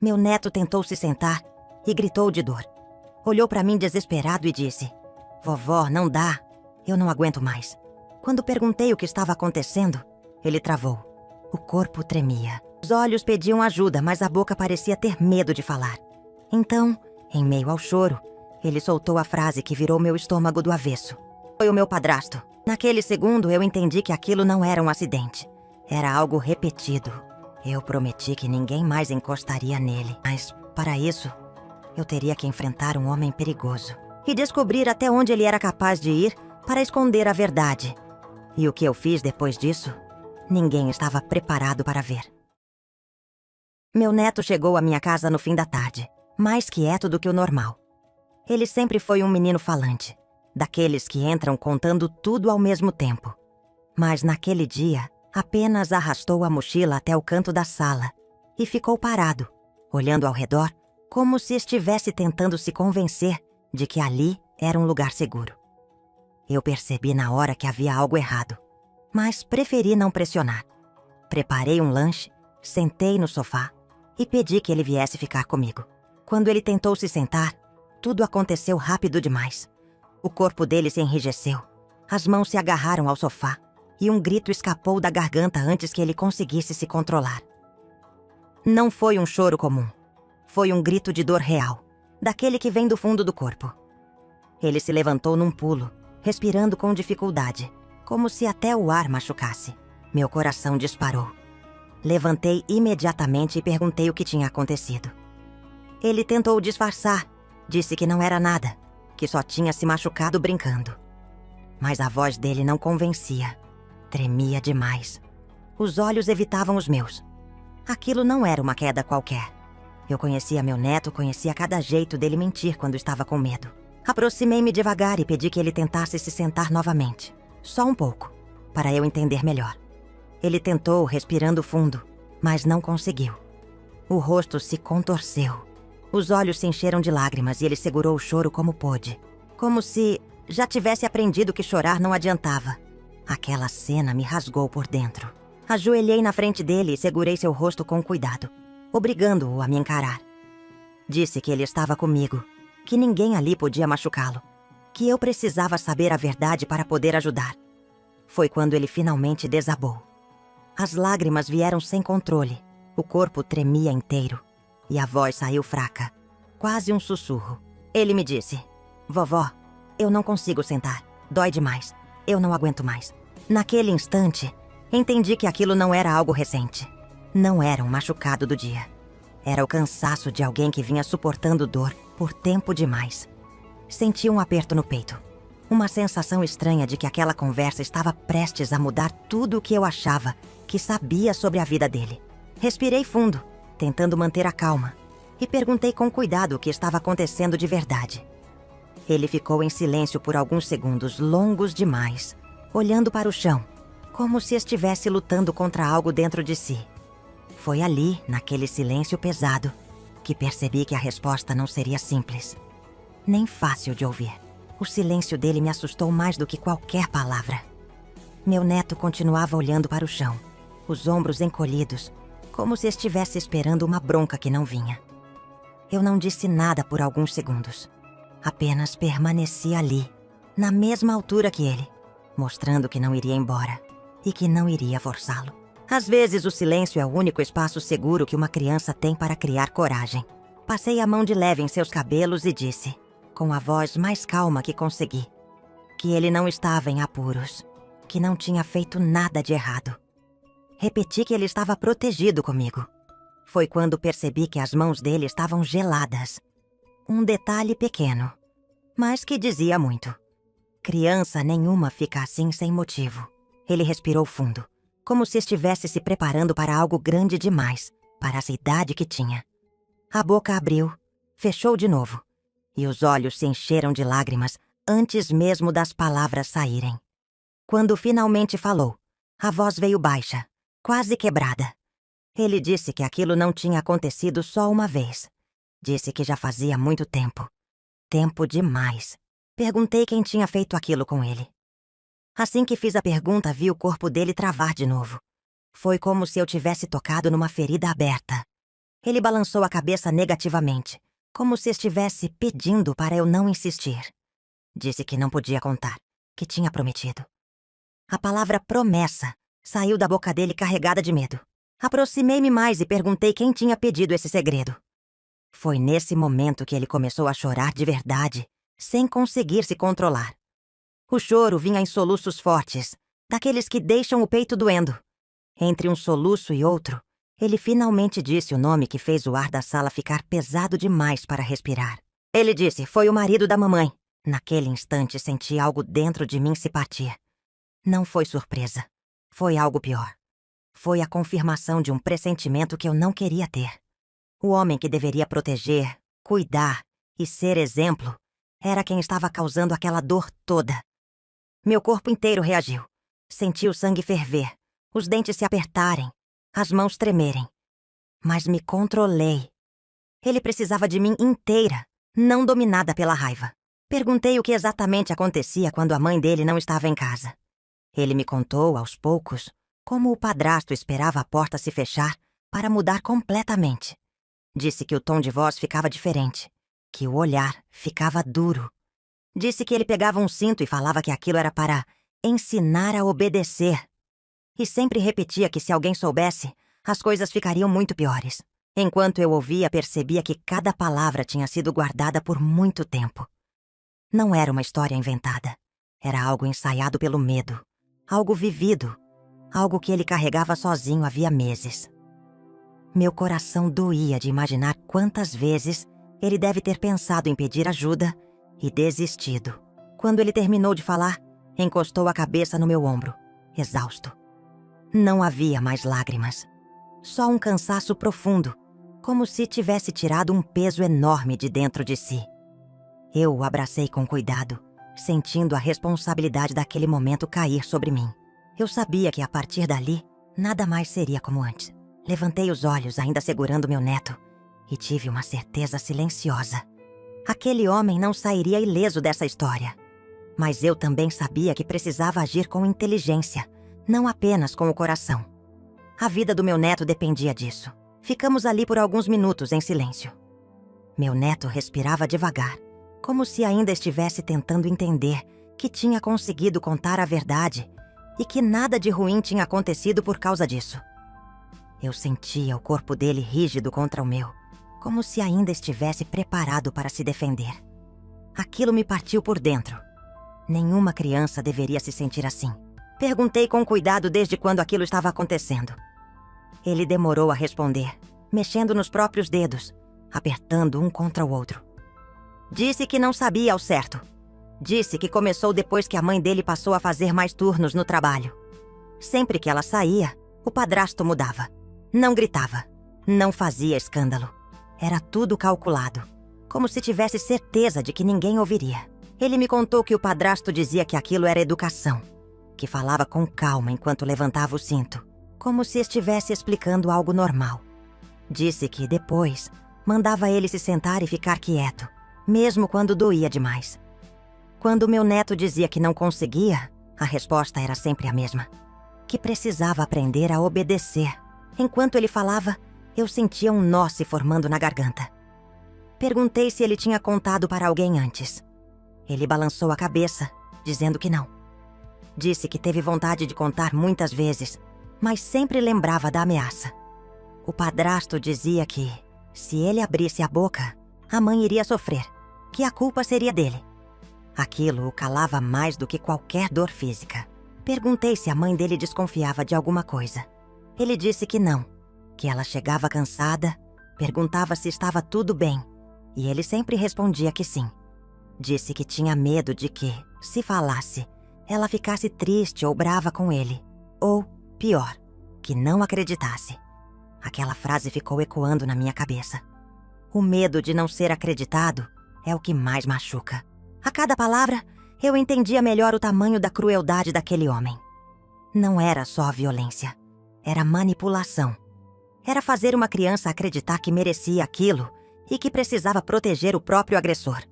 Meu neto tentou se sentar e gritou de dor. Olhou para mim desesperado e disse: "Vovó, não dá. Eu não aguento mais." Quando perguntei o que estava acontecendo, ele travou. O corpo tremia. Os olhos pediam ajuda, mas a boca parecia ter medo de falar. Então, em meio ao choro, ele soltou a frase que virou meu estômago do avesso. "Foi o meu padrasto." Naquele segundo, eu entendi que aquilo não era um acidente. Era algo repetido. Eu prometi que ninguém mais encostaria nele. Mas, para isso, eu teria que enfrentar um homem perigoso e descobrir até onde ele era capaz de ir para esconder a verdade. E o que eu fiz depois disso, ninguém estava preparado para ver. Meu neto chegou à minha casa no fim da tarde, mais quieto do que o normal. Ele sempre foi um menino falante, daqueles que entram contando tudo ao mesmo tempo. Mas naquele dia, apenas arrastou a mochila até o canto da sala e ficou parado, olhando ao redor, como se estivesse tentando se convencer de que ali era um lugar seguro. Eu percebi na hora que havia algo errado, mas preferi não pressionar. Preparei um lanche, sentei no sofá e pedi que ele viesse ficar comigo. Quando ele tentou se sentar, tudo aconteceu rápido demais. O corpo dele se enrijeceu, as mãos se agarraram ao sofá e um grito escapou da garganta antes que ele conseguisse se controlar. Não foi um choro comum. Foi um grito de dor real, daquele que vem do fundo do corpo. Ele se levantou num pulo, respirando com dificuldade, como se até o ar machucasse. Meu coração disparou. Levantei imediatamente e perguntei o que tinha acontecido. Ele tentou disfarçar, disse que não era nada, que só tinha se machucado brincando. Mas a voz dele não convencia. Tremia demais. Os olhos evitavam os meus. Aquilo não era uma queda qualquer. Eu conhecia meu neto, conhecia cada jeito dele mentir quando estava com medo. Aproximei-me devagar e pedi que ele tentasse se sentar novamente. Só um pouco, para eu entender melhor. Ele tentou, respirando fundo, mas não conseguiu. O rosto se contorceu. Os olhos se encheram de lágrimas e ele segurou o choro como pôde. Como se já tivesse aprendido que chorar não adiantava. Aquela cena me rasgou por dentro. Ajoelhei na frente dele e segurei seu rosto com cuidado, obrigando-o a me encarar. Disse que ele estava comigo, que ninguém ali podia machucá-lo, que eu precisava saber a verdade para poder ajudar. Foi quando ele finalmente desabou. As lágrimas vieram sem controle, o corpo tremia inteiro e a voz saiu fraca, quase um sussurro. Ele me disse: "Vovó, eu não consigo sentar, dói demais, eu não aguento mais." Naquele instante, entendi que aquilo não era algo recente. Não era um machucado do dia. Era o cansaço de alguém que vinha suportando dor por tempo demais. Senti um aperto no peito. Uma sensação estranha de que aquela conversa estava prestes a mudar tudo o que eu achava que sabia sobre a vida dele. Respirei fundo, tentando manter a calma, e perguntei com cuidado o que estava acontecendo de verdade. Ele ficou em silêncio por alguns segundos longos demais, olhando para o chão, como se estivesse lutando contra algo dentro de si. Foi ali, naquele silêncio pesado, que percebi que a resposta não seria simples, nem fácil de ouvir. O silêncio dele me assustou mais do que qualquer palavra. Meu neto continuava olhando para o chão, os ombros encolhidos, como se estivesse esperando uma bronca que não vinha. Eu não disse nada por alguns segundos. Apenas permaneci ali, na mesma altura que ele, mostrando que não iria embora e que não iria forçá-lo. Às vezes, o silêncio é o único espaço seguro que uma criança tem para criar coragem. Passei a mão de leve em seus cabelos e disse, com a voz mais calma que consegui, que ele não estava em apuros, que não tinha feito nada de errado. Repeti que ele estava protegido comigo. Foi quando percebi que as mãos dele estavam geladas. Um detalhe pequeno, mas que dizia muito. Criança nenhuma fica assim sem motivo. Ele respirou fundo, como se estivesse se preparando para algo grande demais, para essa idade que tinha. A boca abriu, fechou de novo, e os olhos se encheram de lágrimas antes mesmo das palavras saírem. Quando finalmente falou, a voz veio baixa, quase quebrada. Ele disse que aquilo não tinha acontecido só uma vez. Disse que já fazia muito tempo. Tempo demais. Perguntei quem tinha feito aquilo com ele. Assim que fiz a pergunta, vi o corpo dele travar de novo. Foi como se eu tivesse tocado numa ferida aberta. Ele balançou a cabeça negativamente, como se estivesse pedindo para eu não insistir. Disse que não podia contar, que tinha prometido. A palavra promessa saiu da boca dele carregada de medo. Aproximei-me mais e perguntei quem tinha pedido esse segredo. Foi nesse momento que ele começou a chorar de verdade, sem conseguir se controlar. O choro vinha em soluços fortes, daqueles que deixam o peito doendo. Entre um soluço e outro, ele finalmente disse o nome que fez o ar da sala ficar pesado demais para respirar. Ele disse: foi o marido da mamãe. Naquele instante senti algo dentro de mim se partir. Não foi surpresa. Foi algo pior. Foi a confirmação de um pressentimento que eu não queria ter. O homem que deveria proteger, cuidar e ser exemplo era quem estava causando aquela dor toda. Meu corpo inteiro reagiu. Senti o sangue ferver, os dentes se apertarem, as mãos tremerem. Mas me controlei. Ele precisava de mim inteira, não dominada pela raiva. Perguntei o que exatamente acontecia quando a mãe dele não estava em casa. Ele me contou, aos poucos, como o padrasto esperava a porta se fechar para mudar completamente. Disse que o tom de voz ficava diferente, que o olhar ficava duro. Disse que ele pegava um cinto e falava que aquilo era para ensinar a obedecer. E sempre repetia que se alguém soubesse, as coisas ficariam muito piores. Enquanto eu ouvia, percebia que cada palavra tinha sido guardada por muito tempo. Não era uma história inventada. Era algo ensaiado pelo medo. Algo vivido. Algo que ele carregava sozinho havia meses. Meu coração doía de imaginar quantas vezes ele deve ter pensado em pedir ajuda e desistido. Quando ele terminou de falar, encostou a cabeça no meu ombro, exausto. Não havia mais lágrimas. Só um cansaço profundo, como se tivesse tirado um peso enorme de dentro de si. Eu o abracei com cuidado, sentindo a responsabilidade daquele momento cair sobre mim. Eu sabia que a partir dali, nada mais seria como antes. Levantei os olhos, ainda segurando meu neto, e tive uma certeza silenciosa. Aquele homem não sairia ileso dessa história. Mas eu também sabia que precisava agir com inteligência, não apenas com o coração. A vida do meu neto dependia disso. Ficamos ali por alguns minutos em silêncio. Meu neto respirava devagar, como se ainda estivesse tentando entender que tinha conseguido contar a verdade e que nada de ruim tinha acontecido por causa disso. Eu sentia o corpo dele rígido contra o meu, como se ainda estivesse preparado para se defender. Aquilo me partiu por dentro. Nenhuma criança deveria se sentir assim. Perguntei com cuidado desde quando aquilo estava acontecendo. Ele demorou a responder, mexendo nos próprios dedos, apertando um contra o outro. Disse que não sabia ao certo. Disse que começou depois que a mãe dele passou a fazer mais turnos no trabalho. Sempre que ela saía, o padrasto mudava. Não gritava, não fazia escândalo. Era tudo calculado, como se tivesse certeza de que ninguém ouviria. Ele me contou que o padrasto dizia que aquilo era educação, que falava com calma enquanto levantava o cinto, como se estivesse explicando algo normal. Disse que, depois, mandava ele se sentar e ficar quieto, mesmo quando doía demais. Quando meu neto dizia que não conseguia, a resposta era sempre a mesma, que precisava aprender a obedecer. Enquanto ele falava, eu sentia um nó se formando na garganta. Perguntei se ele tinha contado para alguém antes. Ele balançou a cabeça, dizendo que não. Disse que teve vontade de contar muitas vezes, mas sempre lembrava da ameaça. O padrasto dizia que, se ele abrisse a boca, a mãe iria sofrer, que a culpa seria dele. Aquilo o calava mais do que qualquer dor física. Perguntei se a mãe dele desconfiava de alguma coisa. Ele disse que não, que ela chegava cansada, perguntava se estava tudo bem, e ele sempre respondia que sim. Disse que tinha medo de que, se falasse, ela ficasse triste ou brava com ele. Ou, pior, que não acreditasse. Aquela frase ficou ecoando na minha cabeça. O medo de não ser acreditado é o que mais machuca. A cada palavra, eu entendia melhor o tamanho da crueldade daquele homem. Não era só a violência. Era manipulação. Era fazer uma criança acreditar que merecia aquilo e que precisava proteger o próprio agressor.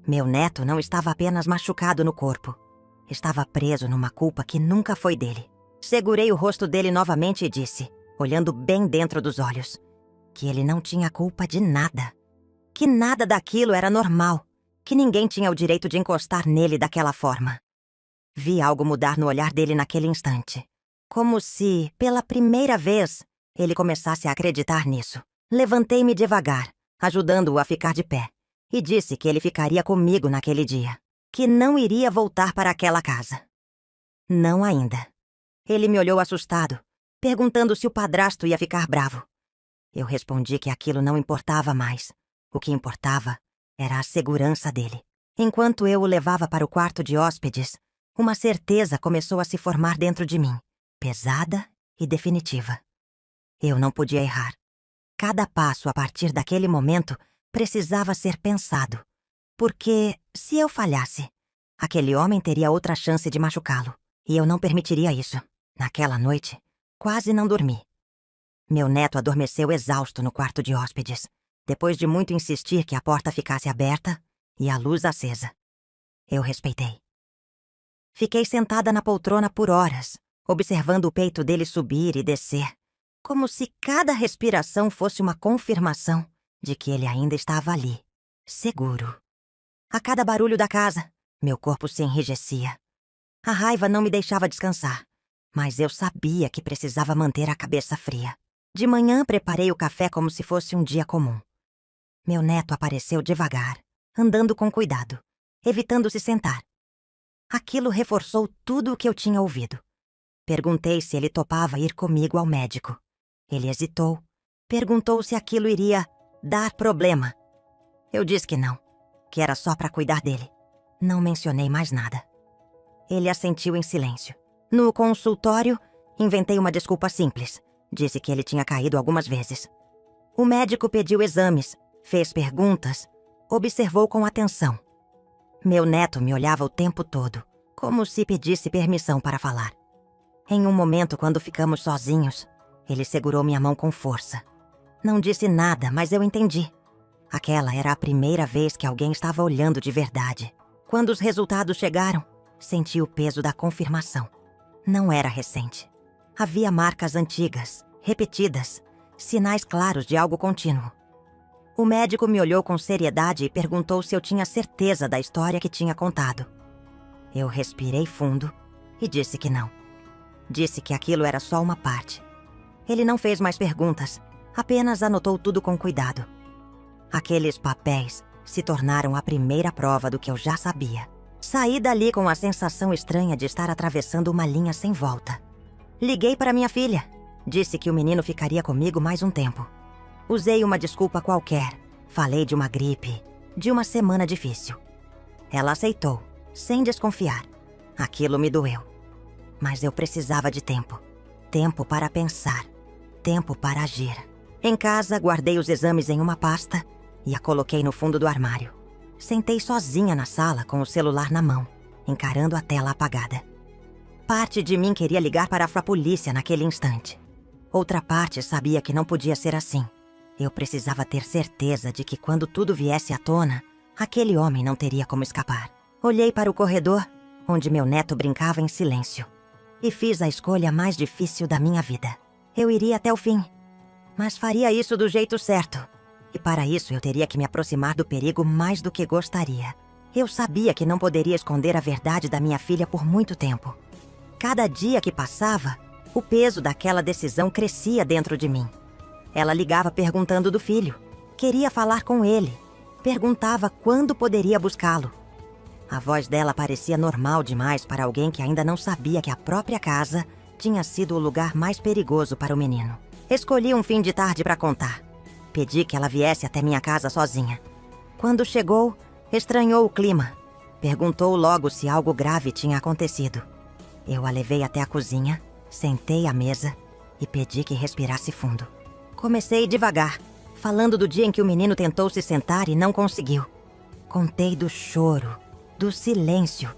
Meu neto não estava apenas machucado no corpo. Estava preso numa culpa que nunca foi dele. Segurei o rosto dele novamente e disse, olhando bem dentro dos olhos: que ele não tinha culpa de nada, que nada daquilo era normal, que ninguém tinha o direito de encostar nele daquela forma. Vi algo mudar no olhar dele naquele instante, como se, pela primeira vez, ele começasse a acreditar nisso. Levantei-me devagar, ajudando-o a ficar de pé, e disse que ele ficaria comigo naquele dia, que não iria voltar para aquela casa. Não ainda. Ele me olhou assustado, perguntando se o padrasto ia ficar bravo. Eu respondi que aquilo não importava mais. O que importava era a segurança dele. Enquanto eu o levava para o quarto de hóspedes, uma certeza começou a se formar dentro de mim, pesada e definitiva. Eu não podia errar. Cada passo a partir daquele momento precisava ser pensado, porque, se eu falhasse, aquele homem teria outra chance de machucá-lo, e eu não permitiria isso. Naquela noite, quase não dormi. Meu neto adormeceu exausto no quarto de hóspedes, depois de muito insistir que a porta ficasse aberta e a luz acesa. Eu respeitei. Fiquei sentada na poltrona por horas, observando o peito dele subir e descer, como se cada respiração fosse uma confirmação de que ele ainda estava ali, seguro. A cada barulho da casa, meu corpo se enrijecia. A raiva não me deixava descansar, mas eu sabia que precisava manter a cabeça fria. De manhã, preparei o café como se fosse um dia comum. Meu neto apareceu devagar, andando com cuidado, evitando se sentar. Aquilo reforçou tudo o que eu tinha ouvido. Perguntei se ele topava ir comigo ao médico. Ele hesitou. Perguntou se aquilo iria dar problema. Eu disse que não, que era só para cuidar dele. Não mencionei mais nada. Ele assentiu em silêncio. No consultório, inventei uma desculpa simples. Disse que ele tinha caído algumas vezes. O médico pediu exames, fez perguntas, observou com atenção. Meu neto me olhava o tempo todo, como se pedisse permissão para falar. Em um momento, quando ficamos sozinhos, ele segurou minha mão com força. Não disse nada, mas eu entendi. Aquela era a primeira vez que alguém estava olhando de verdade. Quando os resultados chegaram, senti o peso da confirmação. Não era recente. Havia marcas antigas, repetidas, sinais claros de algo contínuo. O médico me olhou com seriedade e perguntou se eu tinha certeza da história que tinha contado. Eu respirei fundo e disse que não. Disse que aquilo era só uma parte. Ele não fez mais perguntas, apenas anotou tudo com cuidado. Aqueles papéis se tornaram a primeira prova do que eu já sabia. Saí dali com a sensação estranha de estar atravessando uma linha sem volta. Liguei para minha filha. Disse que o menino ficaria comigo mais um tempo. Usei uma desculpa qualquer. Falei de uma gripe, de uma semana difícil. Ela aceitou, sem desconfiar. Aquilo me doeu. Mas eu precisava de tempo. Tempo para pensar. Tempo para agir. Em casa, guardei os exames em uma pasta e a coloquei no fundo do armário. Sentei sozinha na sala com o celular na mão, encarando a tela apagada. Parte de mim queria ligar para a polícia naquele instante. Outra parte sabia que não podia ser assim. Eu precisava ter certeza de que quando tudo viesse à tona, aquele homem não teria como escapar. Olhei para o corredor, onde meu neto brincava em silêncio, e fiz a escolha mais difícil da minha vida. Eu iria até o fim, mas faria isso do jeito certo. E para isso eu teria que me aproximar do perigo mais do que gostaria. Eu sabia que não poderia esconder a verdade da minha filha por muito tempo. Cada dia que passava, o peso daquela decisão crescia dentro de mim. Ela ligava perguntando do filho. Queria falar com ele. Perguntava quando poderia buscá-lo. A voz dela parecia normal demais para alguém que ainda não sabia que a própria casa tinha sido o lugar mais perigoso para o menino. Escolhi um fim de tarde para contar. Pedi que ela viesse até minha casa sozinha. Quando chegou, estranhou o clima. Perguntou logo se algo grave tinha acontecido. Eu a levei até a cozinha, sentei à mesa e pedi que respirasse fundo. Comecei devagar, falando do dia em que o menino tentou se sentar e não conseguiu. Contei do choro, do silêncio,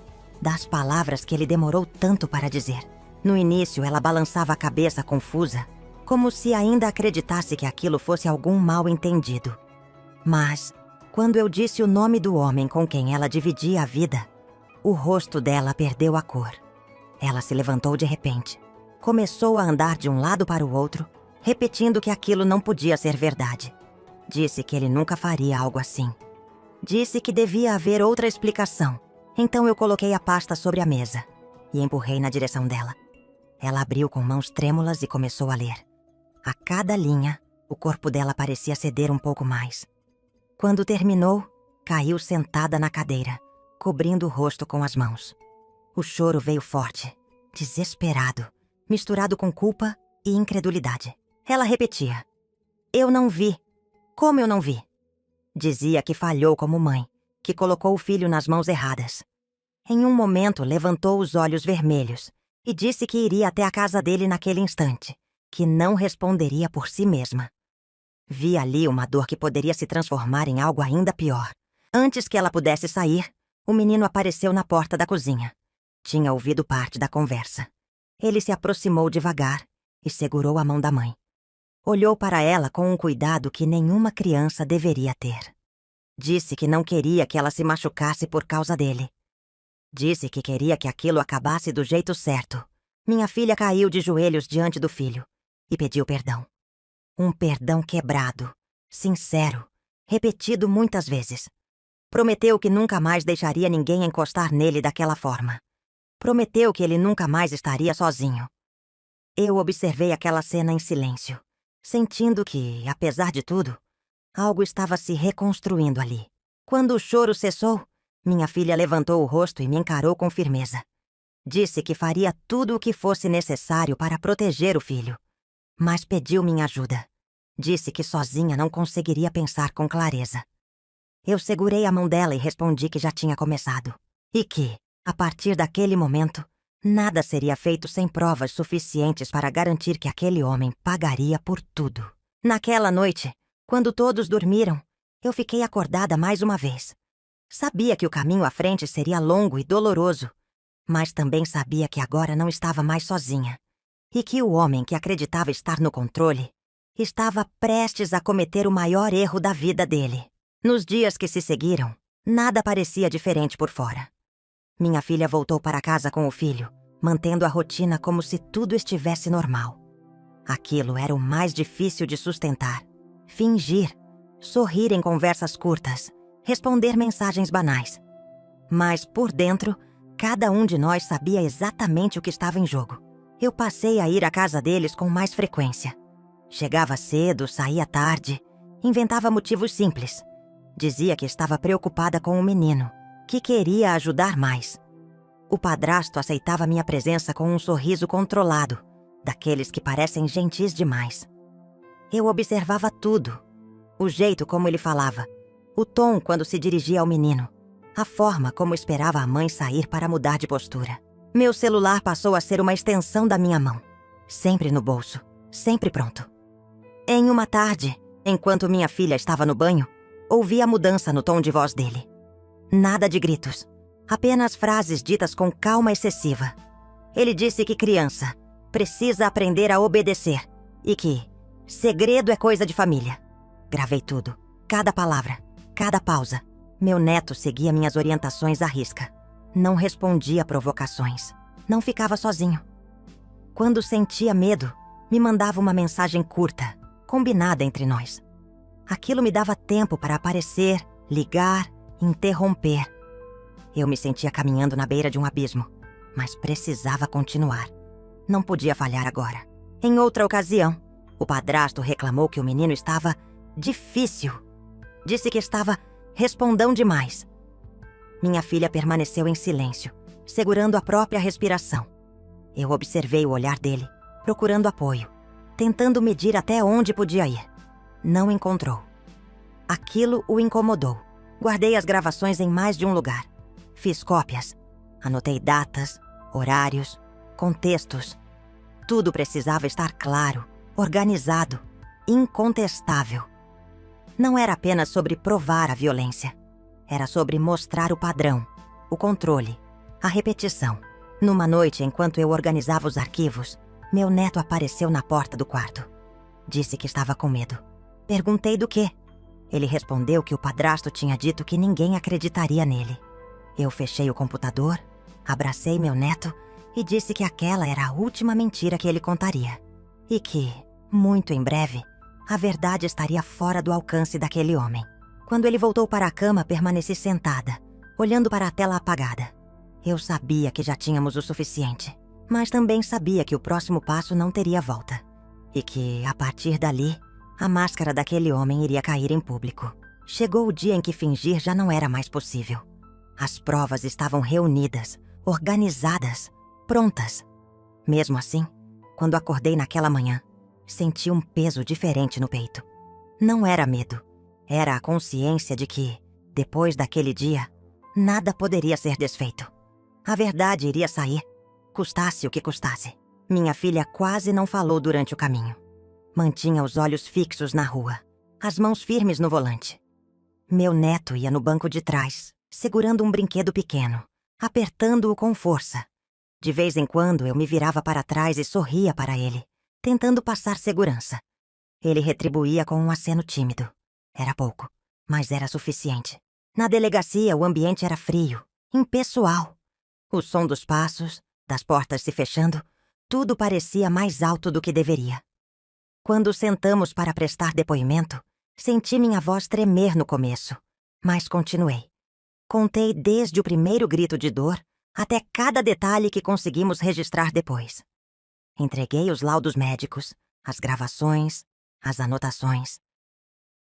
das palavras que ele demorou tanto para dizer. No início, ela balançava a cabeça confusa, como se ainda acreditasse que aquilo fosse algum mal-entendido. Mas, quando eu disse o nome do homem com quem ela dividia a vida, o rosto dela perdeu a cor. Ela se levantou de repente, começou a andar de um lado para o outro, repetindo que aquilo não podia ser verdade. Disse que ele nunca faria algo assim. Disse que devia haver outra explicação. Então eu coloquei a pasta sobre a mesa e empurrei na direção dela. Ela abriu com mãos trêmulas e começou a ler. A cada linha, o corpo dela parecia ceder um pouco mais. Quando terminou, caiu sentada na cadeira, cobrindo o rosto com as mãos. O choro veio forte, desesperado, misturado com culpa e incredulidade. Ela repetia: "Eu não vi. Como eu não vi?" Dizia que falhou como mãe, que colocou o filho nas mãos erradas. Em um momento, levantou os olhos vermelhos e disse que iria até a casa dele naquele instante, que não responderia por si mesma. Vi ali uma dor que poderia se transformar em algo ainda pior. Antes que ela pudesse sair, o menino apareceu na porta da cozinha. Tinha ouvido parte da conversa. Ele se aproximou devagar e segurou a mão da mãe. Olhou para ela com um cuidado que nenhuma criança deveria ter. Disse que não queria que ela se machucasse por causa dele. Disse que queria que aquilo acabasse do jeito certo. Minha filha caiu de joelhos diante do filho e pediu perdão. Um perdão quebrado, sincero, repetido muitas vezes. Prometeu que nunca mais deixaria ninguém encostar nele daquela forma. Prometeu que ele nunca mais estaria sozinho. Eu observei aquela cena em silêncio, sentindo que, apesar de tudo, algo estava se reconstruindo ali. Quando o choro cessou, minha filha levantou o rosto e me encarou com firmeza. Disse que faria tudo o que fosse necessário para proteger o filho, mas pediu minha ajuda. Disse que sozinha não conseguiria pensar com clareza. Eu segurei a mão dela e respondi que já tinha começado. E que, a partir daquele momento, nada seria feito sem provas suficientes para garantir que aquele homem pagaria por tudo. Naquela noite, quando todos dormiram, eu fiquei acordada mais uma vez. Sabia que o caminho à frente seria longo e doloroso, mas também sabia que agora não estava mais sozinha. E que o homem que acreditava estar no controle estava prestes a cometer o maior erro da vida dele. Nos dias que se seguiram, nada parecia diferente por fora. Minha filha voltou para casa com o filho, mantendo a rotina como se tudo estivesse normal. Aquilo era o mais difícil de sustentar. Fingir, sorrir em conversas curtas, responder mensagens banais. Mas, por dentro, cada um de nós sabia exatamente o que estava em jogo. Eu passei a ir à casa deles com mais frequência. Chegava cedo, saía tarde, inventava motivos simples. Dizia que estava preocupada com o menino, que queria ajudar mais. O padrasto aceitava minha presença com um sorriso controlado, daqueles que parecem gentis demais. Eu observava tudo. O jeito como ele falava, o tom quando se dirigia ao menino, a forma como esperava a mãe sair para mudar de postura. Meu celular passou a ser uma extensão da minha mão, sempre no bolso, sempre pronto. Em uma tarde, enquanto minha filha estava no banho, ouvi a mudança no tom de voz dele. Nada de gritos, apenas frases ditas com calma excessiva. Ele disse que criança precisa aprender a obedecer e que segredo é coisa de família. Gravei tudo, cada palavra, cada pausa. Meu neto seguia minhas orientações à risca. Não respondia a provocações. Não ficava sozinho. Quando sentia medo, me mandava uma mensagem curta, combinada entre nós. Aquilo me dava tempo para aparecer, ligar, interromper. Eu me sentia caminhando na beira de um abismo, mas precisava continuar. Não podia falhar agora. Em outra ocasião, o padrasto reclamou que o menino estava difícil. Disse que estava respondão demais. Minha filha permaneceu em silêncio, segurando a própria respiração. Eu observei o olhar dele, procurando apoio, tentando medir até onde podia ir. Não encontrou. Aquilo o incomodou. Guardei as gravações em mais de um lugar. Fiz cópias. Anotei datas, horários, contextos. Tudo precisava estar claro, organizado, incontestável. Não era apenas sobre provar a violência. Era sobre mostrar o padrão, o controle, a repetição. Numa noite, enquanto eu organizava os arquivos, meu neto apareceu na porta do quarto. Disse que estava com medo. Perguntei do quê. Ele respondeu que o padrasto tinha dito que ninguém acreditaria nele. Eu fechei o computador, abracei meu neto e disse que aquela era a última mentira que ele contaria. E que, Muito em breve, a verdade estaria fora do alcance daquele homem. Quando ele voltou para a cama, permaneci sentada, olhando para a tela apagada. Eu sabia que já tínhamos o suficiente, mas também sabia que o próximo passo não teria volta. E que, a partir dali, a máscara daquele homem iria cair em público. Chegou o dia em que fingir já não era mais possível. As provas estavam reunidas, organizadas, prontas. Mesmo assim, quando acordei naquela manhã, senti um peso diferente no peito. Não era medo, era a consciência de que, depois daquele dia, nada poderia ser desfeito. A verdade iria sair, custasse o que custasse. Minha filha quase não falou durante o caminho. Mantinha os olhos fixos na rua, as mãos firmes no volante. Meu neto ia no banco de trás, segurando um brinquedo pequeno, apertando-o com força. De vez em quando eu me virava para trás e sorria para ele, tentando passar segurança. Ele retribuía com um aceno tímido. Era pouco, mas era suficiente. Na delegacia, o ambiente era frio, impessoal. O som dos passos, das portas se fechando, tudo parecia mais alto do que deveria. Quando sentamos para prestar depoimento, senti minha voz tremer no começo, mas continuei. Contei desde o primeiro grito de dor até cada detalhe que conseguimos registrar depois. Entreguei os laudos médicos, as gravações, as anotações.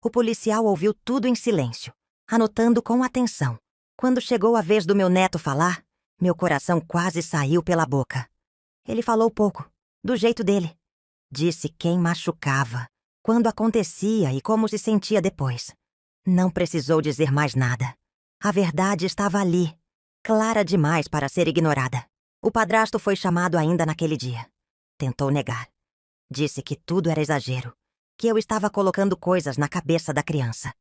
O policial ouviu tudo em silêncio, anotando com atenção. Quando chegou a vez do meu neto falar, meu coração quase saiu pela boca. Ele falou pouco, do jeito dele. Disse quem machucava, quando acontecia e como se sentia depois. Não precisou dizer mais nada. A verdade estava ali, clara demais para ser ignorada. O padrasto foi chamado ainda naquele dia. Tentou negar. Disse que tudo era exagero, que eu estava colocando coisas na cabeça da criança.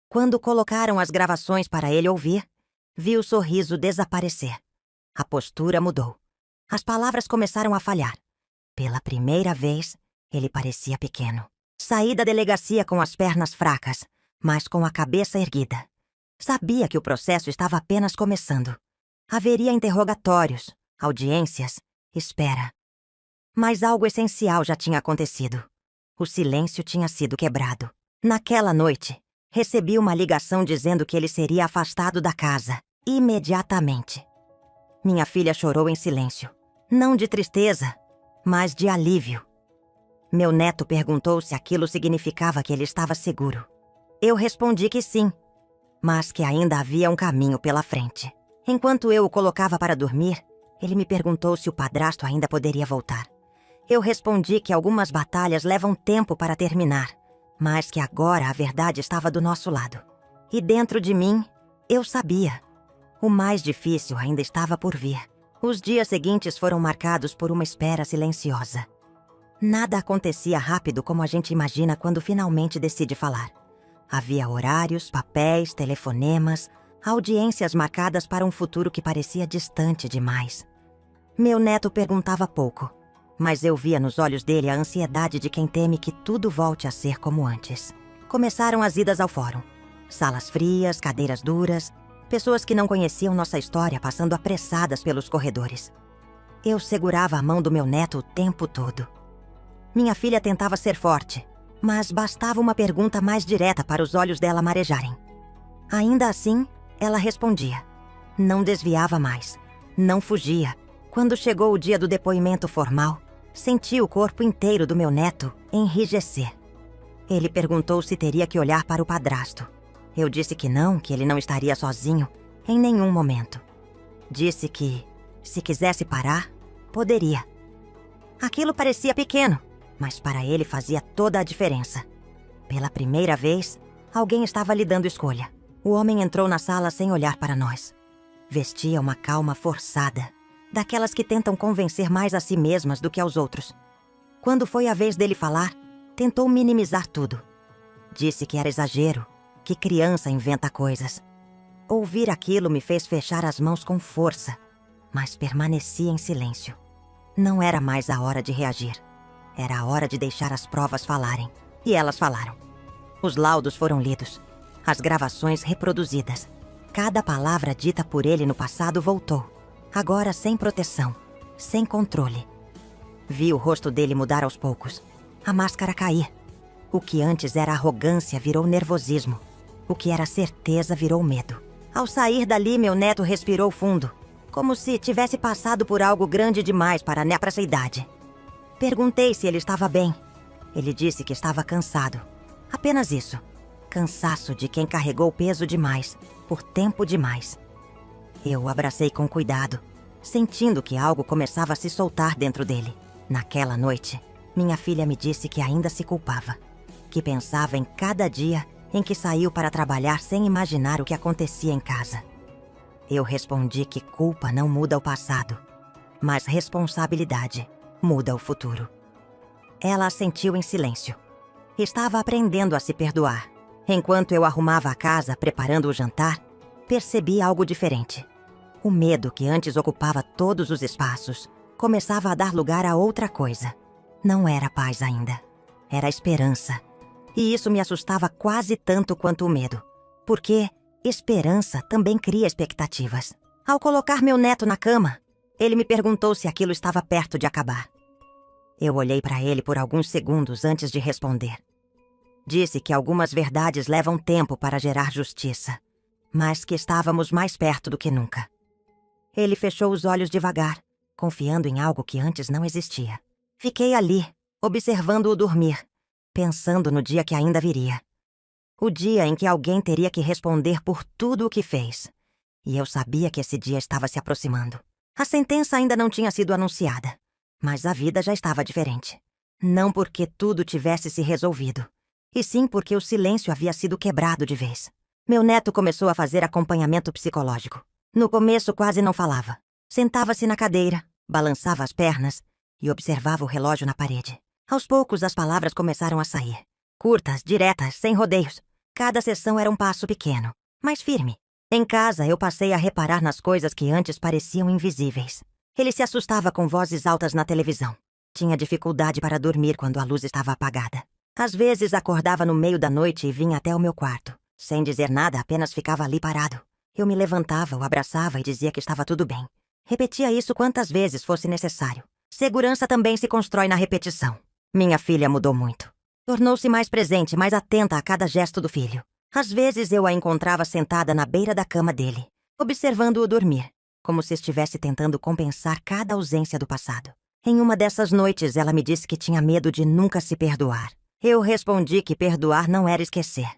Quando colocaram as gravações para ele ouvir, vi o sorriso desaparecer. A postura mudou. As palavras começaram a falhar. Pela primeira vez, ele parecia pequeno. Saí da delegacia com as pernas fracas, mas com a cabeça erguida. Sabia que o processo estava apenas começando. Haveria interrogatórios, audiências, espera. Mas algo essencial já tinha acontecido. O silêncio tinha sido quebrado. Naquela noite, recebi uma ligação dizendo que ele seria afastado da casa, imediatamente. Minha filha chorou em silêncio. Não de tristeza, mas de alívio. Meu neto perguntou se aquilo significava que ele estava seguro. Eu respondi que sim, mas que ainda havia um caminho pela frente. Enquanto eu o colocava para dormir, ele me perguntou se o padrasto ainda poderia voltar. Eu respondi que algumas batalhas levam tempo para terminar, mas que agora a verdade estava do nosso lado. E dentro de mim, eu sabia. O mais difícil ainda estava por vir. Os dias seguintes foram marcados por uma espera silenciosa. Nada acontecia rápido como a gente imagina quando finalmente decide falar. Havia horários, papéis, telefonemas, audiências marcadas para um futuro que parecia distante demais. Meu neto perguntava pouco, mas eu via nos olhos dele a ansiedade de quem teme que tudo volte a ser como antes. Começaram as idas ao fórum. Salas frias, cadeiras duras, pessoas que não conheciam nossa história passando apressadas pelos corredores. Eu segurava a mão do meu neto o tempo todo. Minha filha tentava ser forte, mas bastava uma pergunta mais direta para os olhos dela marejarem. Ainda assim, ela respondia. Não desviava mais, não fugia. Quando chegou o dia do depoimento formal, senti o corpo inteiro do meu neto enrijecer. Ele perguntou se teria que olhar para o padrasto. Eu disse que ele não estaria sozinho em nenhum momento. Disse que, se quisesse parar, poderia. Aquilo parecia pequeno, mas para ele fazia toda a diferença. Pela primeira vez, alguém estava lhe dando escolha. O homem entrou na sala sem olhar para nós. Vestia uma calma forçada, daquelas que tentam convencer mais a si mesmas do que aos outros. Quando foi a vez dele falar, tentou minimizar tudo. Disse que era exagero, que criança inventa coisas. Ouvir aquilo me fez fechar as mãos com força, mas permaneci em silêncio. Não era mais a hora de reagir. Era a hora de deixar as provas falarem. E elas falaram. Os laudos foram lidos, as gravações reproduzidas. Cada palavra dita por ele no passado voltou, agora sem proteção, sem controle. Vi o rosto dele mudar aos poucos. A máscara caía. O que antes era arrogância virou nervosismo. O que era certeza virou medo. Ao sair dali, meu neto respirou fundo, como se tivesse passado por algo grande demais para essa idade. Perguntei se ele estava bem. Ele disse que estava cansado. Apenas isso. Cansaço de quem carregou peso demais, por tempo demais. Eu o abracei com cuidado, sentindo que algo começava a se soltar dentro dele. Naquela noite, minha filha me disse que ainda se culpava, que pensava em cada dia em que saiu para trabalhar sem imaginar o que acontecia em casa. Eu respondi que culpa não muda o passado, mas responsabilidade muda o futuro. Ela assentiu em silêncio. Estava aprendendo a se perdoar. Enquanto eu arrumava a casa, preparando o jantar, percebi algo diferente. O medo que antes ocupava todos os espaços começava a dar lugar a outra coisa. Não era paz ainda. Era esperança. E isso me assustava quase tanto quanto o medo, porque esperança também cria expectativas. Ao colocar meu neto na cama, ele me perguntou se aquilo estava perto de acabar. Eu olhei para ele por alguns segundos antes de responder. Disse que algumas verdades levam tempo para gerar justiça, mas que estávamos mais perto do que nunca. Ele fechou os olhos devagar, confiando em algo que antes não existia. Fiquei ali, observando-o dormir, pensando no dia que ainda viria. O dia em que alguém teria que responder por tudo o que fez. E eu sabia que esse dia estava se aproximando. A sentença ainda não tinha sido anunciada, mas a vida já estava diferente. Não porque tudo tivesse se resolvido, e sim porque o silêncio havia sido quebrado de vez. Meu neto começou a fazer acompanhamento psicológico. No começo quase não falava. Sentava-se na cadeira, balançava as pernas e observava o relógio na parede. Aos poucos as palavras começaram a sair. Curtas, diretas, sem rodeios. Cada sessão era um passo pequeno, mas firme. Em casa eu passei a reparar nas coisas que antes pareciam invisíveis. Ele se assustava com vozes altas na televisão. Tinha dificuldade para dormir quando a luz estava apagada. Às vezes acordava no meio da noite e vinha até o meu quarto. Sem dizer nada, apenas ficava ali parado. Eu me levantava, o abraçava e dizia que estava tudo bem. Repetia isso quantas vezes fosse necessário. Segurança também se constrói na repetição. Minha filha mudou muito. Tornou-se mais presente, mais atenta a cada gesto do filho. Às vezes eu a encontrava sentada na beira da cama dele, observando-o dormir, como se estivesse tentando compensar cada ausência do passado. Em uma dessas noites, ela me disse que tinha medo de nunca se perdoar. Eu respondi que perdoar não era esquecer,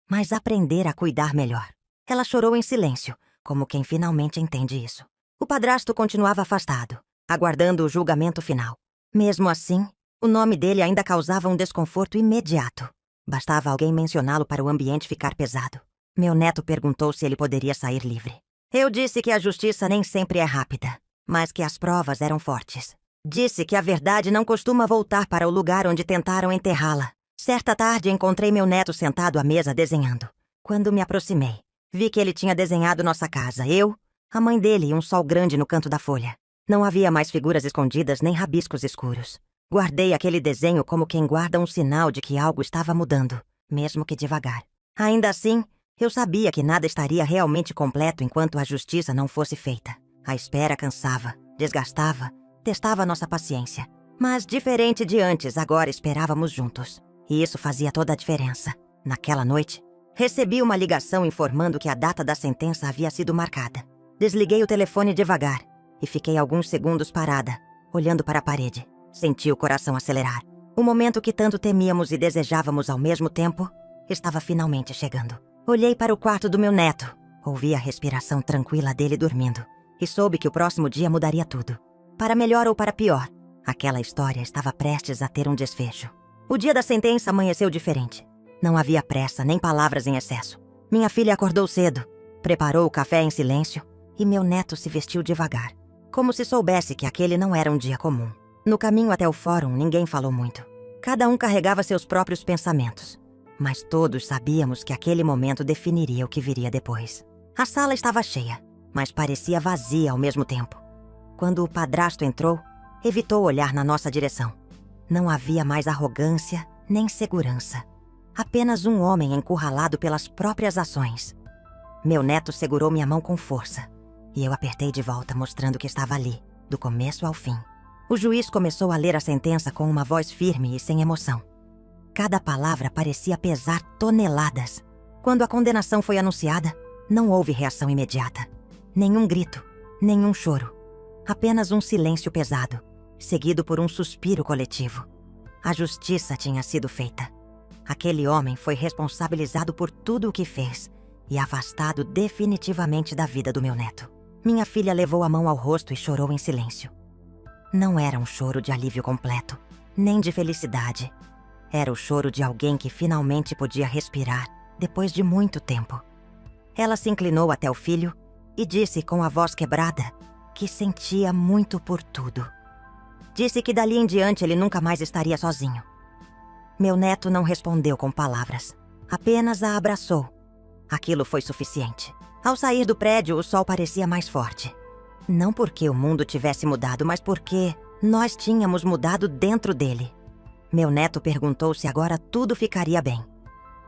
mas aprender a cuidar melhor. Ela chorou em silêncio, como quem finalmente entende isso. O padrasto continuava afastado, aguardando o julgamento final. Mesmo assim, o nome dele ainda causava um desconforto imediato. Bastava alguém mencioná-lo para o ambiente ficar pesado. Meu neto perguntou se ele poderia sair livre. Eu disse que a justiça nem sempre é rápida, mas que as provas eram fortes. Disse que a verdade não costuma voltar para o lugar onde tentaram enterrá-la. Certa tarde encontrei meu neto sentado à mesa desenhando. Quando me aproximei, vi que ele tinha desenhado nossa casa, eu, a mãe dele e um sol grande no canto da folha. Não havia mais figuras escondidas nem rabiscos escuros. Guardei aquele desenho como quem guarda um sinal de que algo estava mudando, mesmo que devagar. Ainda assim, eu sabia que nada estaria realmente completo enquanto a justiça não fosse feita. A espera cansava, desgastava, testava nossa paciência. Mas, diferente de antes, agora esperávamos juntos. E isso fazia toda a diferença. Naquela noite, recebi uma ligação informando que a data da sentença havia sido marcada. Desliguei o telefone devagar e fiquei alguns segundos parada, olhando para a parede. Senti o coração acelerar. O momento que tanto temíamos e desejávamos ao mesmo tempo estava finalmente chegando. Olhei para o quarto do meu neto, ouvi a respiração tranquila dele dormindo e soube que o próximo dia mudaria tudo. Para melhor ou para pior, aquela história estava prestes a ter um desfecho. O dia da sentença amanheceu diferente. Não havia pressa nem palavras em excesso. Minha filha acordou cedo, preparou o café em silêncio e meu neto se vestiu devagar, como se soubesse que aquele não era um dia comum. No caminho até o fórum, ninguém falou muito. Cada um carregava seus próprios pensamentos. Mas todos sabíamos que aquele momento definiria o que viria depois. A sala estava cheia, mas parecia vazia ao mesmo tempo. Quando o padrasto entrou, evitou olhar na nossa direção. Não havia mais arrogância nem segurança. Apenas um homem encurralado pelas próprias ações. Meu neto segurou minha mão com força, e eu apertei de volta, mostrando que estava ali, do começo ao fim. O juiz começou a ler a sentença com uma voz firme e sem emoção. Cada palavra parecia pesar toneladas. Quando a condenação foi anunciada, não houve reação imediata. Nenhum grito, nenhum choro. Apenas um silêncio pesado, seguido por um suspiro coletivo. A justiça tinha sido feita. Aquele homem foi responsabilizado por tudo o que fez e afastado definitivamente da vida do meu neto. Minha filha levou a mão ao rosto e chorou em silêncio. Não era um choro de alívio completo, nem de felicidade. Era o choro de alguém que finalmente podia respirar depois de muito tempo. Ela se inclinou até o filho e disse com a voz quebrada que sentia muito por tudo. Disse que dali em diante ele nunca mais estaria sozinho. Meu neto não respondeu com palavras, apenas a abraçou. Aquilo foi suficiente. Ao sair do prédio, o sol parecia mais forte. Não porque o mundo tivesse mudado, mas porque nós tínhamos mudado dentro dele. Meu neto perguntou se agora tudo ficaria bem.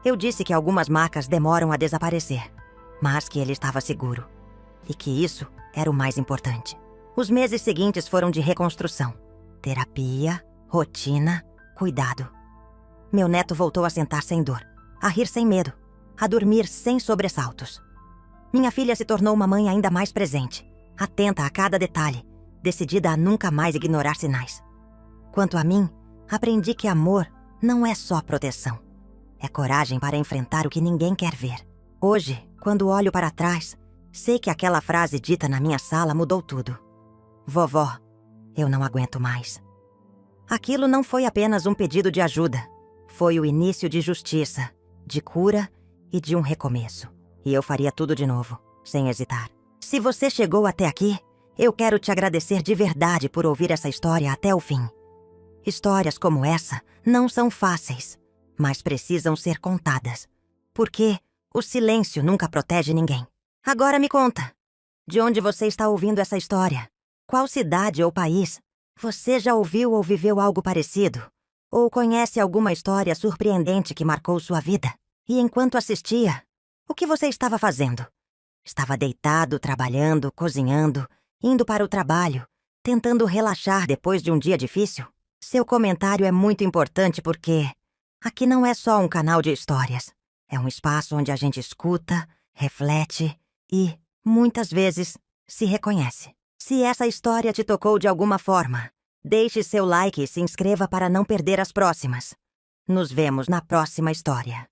Eu disse que algumas marcas demoram a desaparecer, mas que ele estava seguro. E que isso era o mais importante. Os meses seguintes foram de reconstrução. Terapia, rotina, cuidado. Meu neto voltou a sentar sem dor, a rir sem medo, a dormir sem sobressaltos. Minha filha se tornou uma mãe ainda mais presente, atenta a cada detalhe, decidida a nunca mais ignorar sinais. Quanto a mim, aprendi que amor não é só proteção. É coragem para enfrentar o que ninguém quer ver. Hoje, quando olho para trás, sei que aquela frase dita na minha sala mudou tudo. Vovó, eu não aguento mais. Aquilo não foi apenas um pedido de ajuda. Foi o início de justiça, de cura e de um recomeço. E eu faria tudo de novo, sem hesitar. Se você chegou até aqui, eu quero te agradecer de verdade por ouvir essa história até o fim. Histórias como essa não são fáceis, mas precisam ser contadas. Porque o silêncio nunca protege ninguém. Agora me conta, de onde você está ouvindo essa história? Qual cidade ou país? Você já ouviu ou viveu algo parecido? Ou conhece alguma história surpreendente que marcou sua vida? E enquanto assistia, o que você estava fazendo? Estava deitado, trabalhando, cozinhando, indo para o trabalho, tentando relaxar depois de um dia difícil? Seu comentário é muito importante porque aqui não é só um canal de histórias. É um espaço onde a gente escuta, reflete e, muitas vezes, se reconhece. Se essa história te tocou de alguma forma, deixe seu like e se inscreva para não perder as próximas. Nos vemos na próxima história.